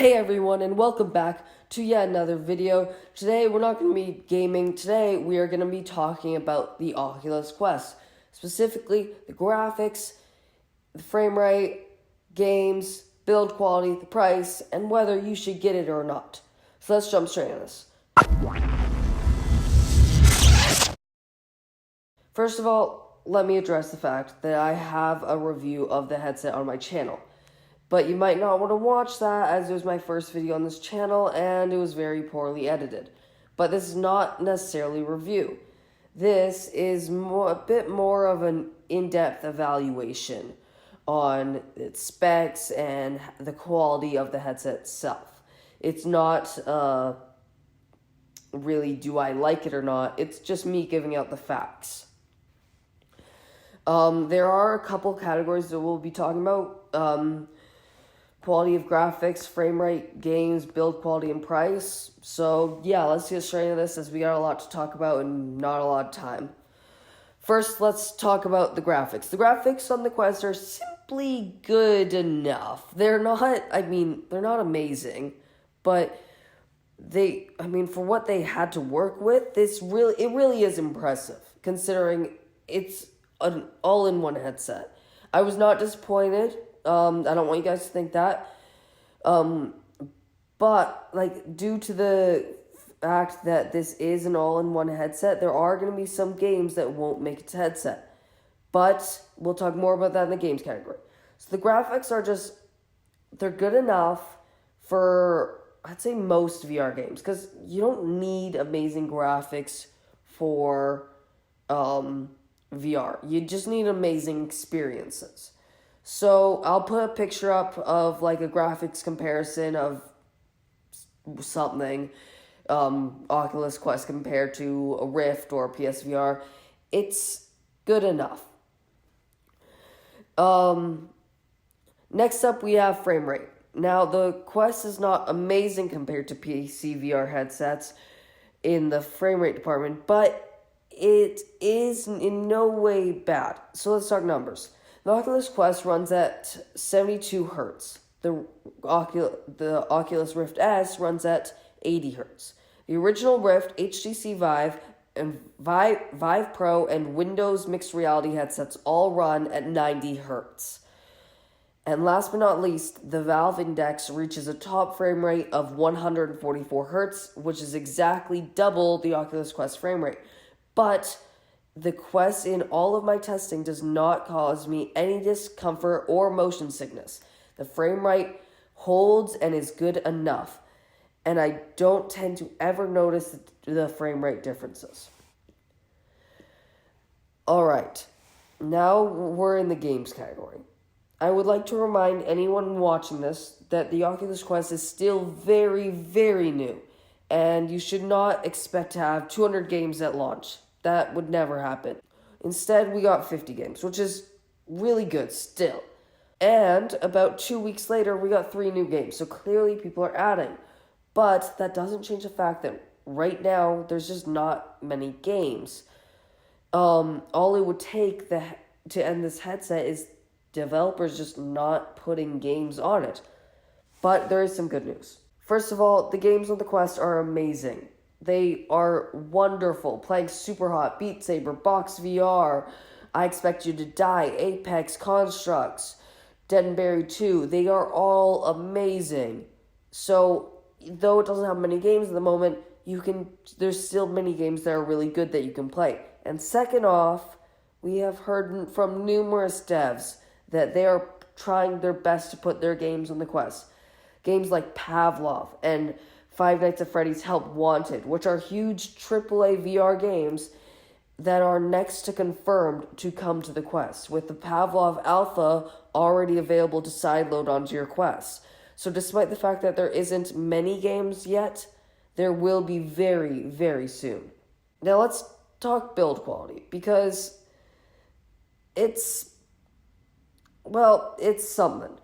Hey everyone, and welcome back to yet another video. Today we're not going to be gaming. Today we are going to be talking about the Oculus Quest. Specifically, the graphics, the frame rate, games, build quality, the price, and whether you should get it or not. So let's jump straight into this. First of all, let me address the fact that I have a review of the headset on my channel. But you might not want to watch that, as it was my first video on this channel and it was very poorly edited. But this is not necessarily a review. This is a bit more of an in-depth evaluation on its specs and the quality of the headset itself. It's not really do I like it or not. It's just me giving out the facts. There are a couple categories that we'll be talking about. Quality of graphics, frame rate, games, build quality, and price. So, yeah, let's get straight into this as we got a lot to talk about and not a lot of time. First, let's talk about the graphics. The graphics on the Quest are simply good enough. They're not amazing, but for what they had to work with, it really is impressive, considering it's an all-in-one headset. I was not disappointed. I don't want you guys to think that. But, due to the fact that this is an all-in-one headset, there are going to be some games that won't make it to headset. But we'll talk more about that in the games category. So the graphics are they're good enough for, I'd say, most VR games. Because you don't need amazing graphics for VR. You just need amazing experiences. So I'll put a picture up of a graphics comparison of something, Oculus Quest compared to a Rift or a PSVR. It's good enough. Next up we have frame rate. Now the Quest is not amazing compared to PC VR headsets in the frame rate department, but it is in no way bad. So let's talk numbers. The Oculus Quest runs at 72 Hz. The Oculus Rift S runs at 80 Hz. The original Rift, HTC Vive, and Vive Pro, and Windows Mixed Reality headsets all run at 90 Hz. And last but not least, the Valve Index reaches a top frame rate of 144 Hz, which is exactly double the Oculus Quest frame rate. But the Quest, in all of my testing, does not cause me any discomfort or motion sickness. The frame rate holds and is good enough, and I don't tend to ever notice the frame rate differences. Alright, now we're in the games category. I would like to remind anyone watching this that the Oculus Quest is still very, very new, and you should not expect to have 200 games at launch. That would never happen. Instead, we got 50 games, which is really good still. And about 2 weeks later, we got 3 new games. So clearly people are adding. But that doesn't change the fact that right now, there's just not many games. All it would take to end this headset is developers just not putting games on it. But there is some good news. First of all, the games on the Quest are amazing. They are wonderful. Playing Superhot, Beat Saber, Box VR, I Expect You to Die, Apex, Constructs, Dead and Buried 2. They are all amazing. So, though it doesn't have many games at the moment, there's still many games that are really good that you can play. And second off, we have heard from numerous devs that they are trying their best to put their games on the Quest. Games like Pavlov and Five Nights at Freddy's Help Wanted, which are huge AAA VR games that are next to confirmed to come to the Quest, with the Pavlov Alpha already available to sideload onto your Quest. So despite the fact that there isn't many games yet, there will be very, very soon. Now let's talk build quality, because it's something.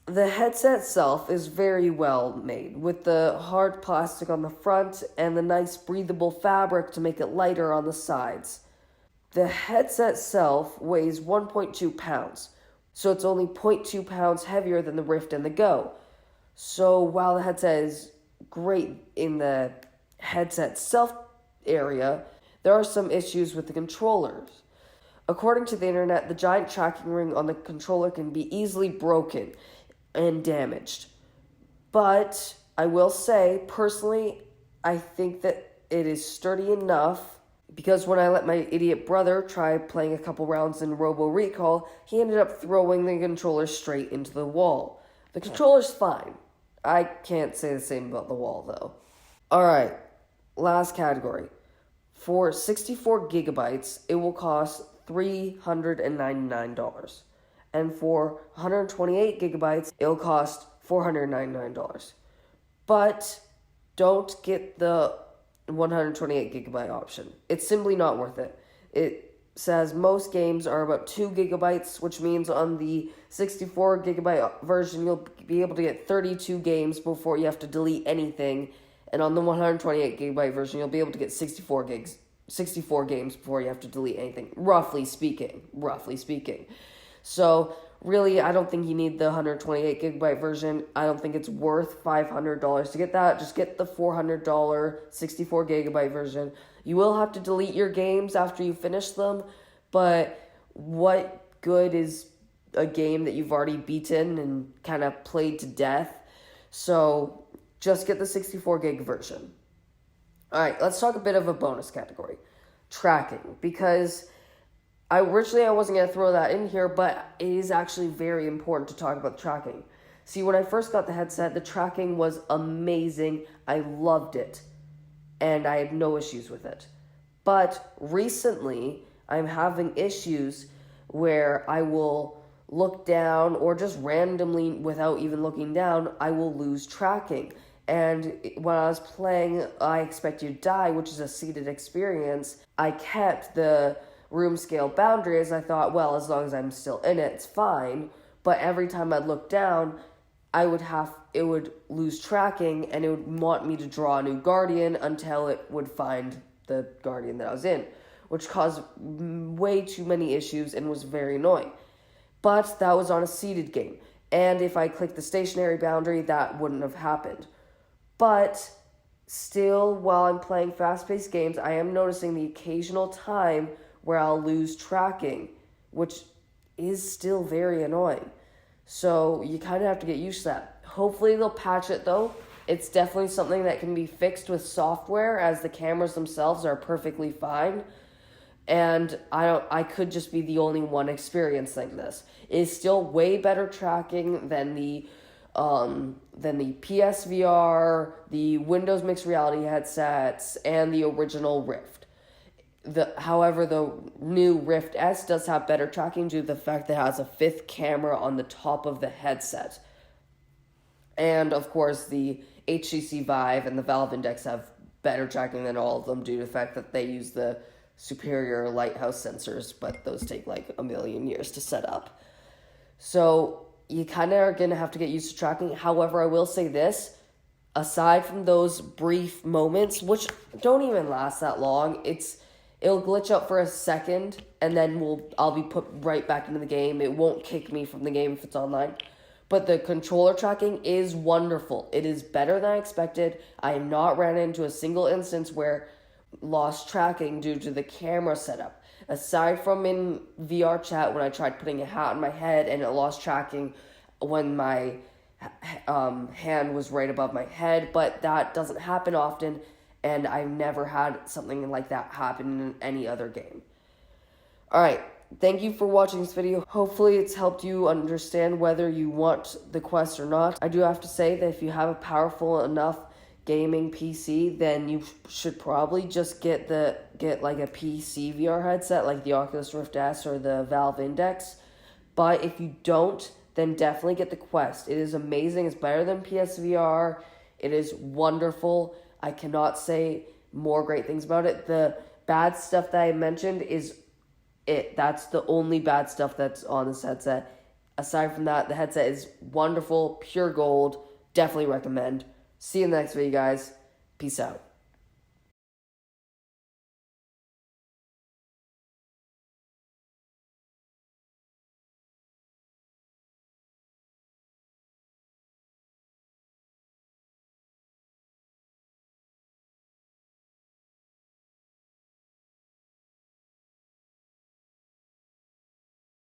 The headset itself is very well made, with the hard plastic on the front and the nice breathable fabric to make it lighter on the sides. The headset itself weighs 1.2 pounds, So it's only 0.2 pounds heavier than the Rift and the Go. So while the headset is great in the headset self area, there are some issues with the controllers. According to the internet, the giant tracking ring on the controller can be easily broken and damaged. But I will say, personally, I think that it is sturdy enough, because when I let my idiot brother try playing a couple rounds in Robo Recall, he ended up throwing the controller straight into the wall. The controller's fine. I can't say the same about the wall, though. Alright, last category. For 64 gigabytes, it will cost $399. And for 128 gigabytes, it'll cost $499. But don't get the 128 gigabyte option. It's simply not worth it. It says most games are about 2 gigabytes, which means on the 64 gigabyte version, you'll be able to get 32 games before you have to delete anything. And on the 128 gigabyte version, you'll be able to get 64 games before you have to delete anything, roughly speaking. So, really, I don't think you need the 128 gigabyte version. I don't think it's worth $500 to get that. Just get the $400 64 gigabyte version. You will have to delete your games after you finish them, but what good is a game that you've already beaten and kind of played to death? So, just get the 64 gig version. Alright, let's talk a bit of a bonus category. Tracking, because originally I wasn't going to throw that in here, but it is actually very important to talk about tracking. See, when I first got the headset, the tracking was amazing. I loved it, and I had no issues with it. But recently, I'm having issues where I will look down, or just randomly, without even looking down, I will lose tracking. And when I was playing I Expect You to Die, which is a seated experience, I kept the room scale boundaries. I thought, well, as long as I'm still in it, it's fine. But every time I'd look down, it would lose tracking, and it would want me to draw a new guardian until it would find the guardian that I was in, which caused way too many issues and was very annoying. But that was on a seated game, and if I clicked the stationary boundary, that wouldn't have happened. But still, while I'm playing fast-paced games, I am noticing the occasional time where I'll lose tracking, which is still very annoying. So you kind of have to get used to that. Hopefully they'll patch it, though. It's definitely something that can be fixed with software, as the cameras themselves are perfectly fine. And I could just be the only one experiencing this. It is still way better tracking than the PSVR, the Windows Mixed Reality headsets, and the original Rift. However, the new Rift S does have better tracking due to the fact that it has a 5th camera on the top of the headset. And, of course, the HTC Vive and the Valve Index have better tracking than all of them due to the fact that they use the superior lighthouse sensors, but those take like a million years to set up. So you kind of are going to have to get used to tracking. However, I will say this, aside from those brief moments, which don't even last that long, it'll glitch up for a second, and then I'll be put right back into the game. It won't kick me from the game if it's online. But the controller tracking is wonderful. It is better than I expected. I have not ran into a single instance where lost tracking due to the camera setup. Aside from in VR chat when I tried putting a hat on my head and it lost tracking when my hand was right above my head, but that doesn't happen often, and I've never had something like that happen in any other game. Alright, thank you for watching this video. Hopefully it's helped you understand whether you want the Quest or not. I do have to say that if you have a powerful enough gaming PC, then you should probably just get like a PC VR headset like the Oculus Rift S or the Valve Index. But if you don't, then definitely get the Quest. It is amazing. It's better than PSVR. It is wonderful. I cannot say more great things about it. The bad stuff that I mentioned is it. That's the only bad stuff that's on this headset. Aside from that, the headset is wonderful, pure gold. Definitely recommend. See you in the next video, guys. Peace out.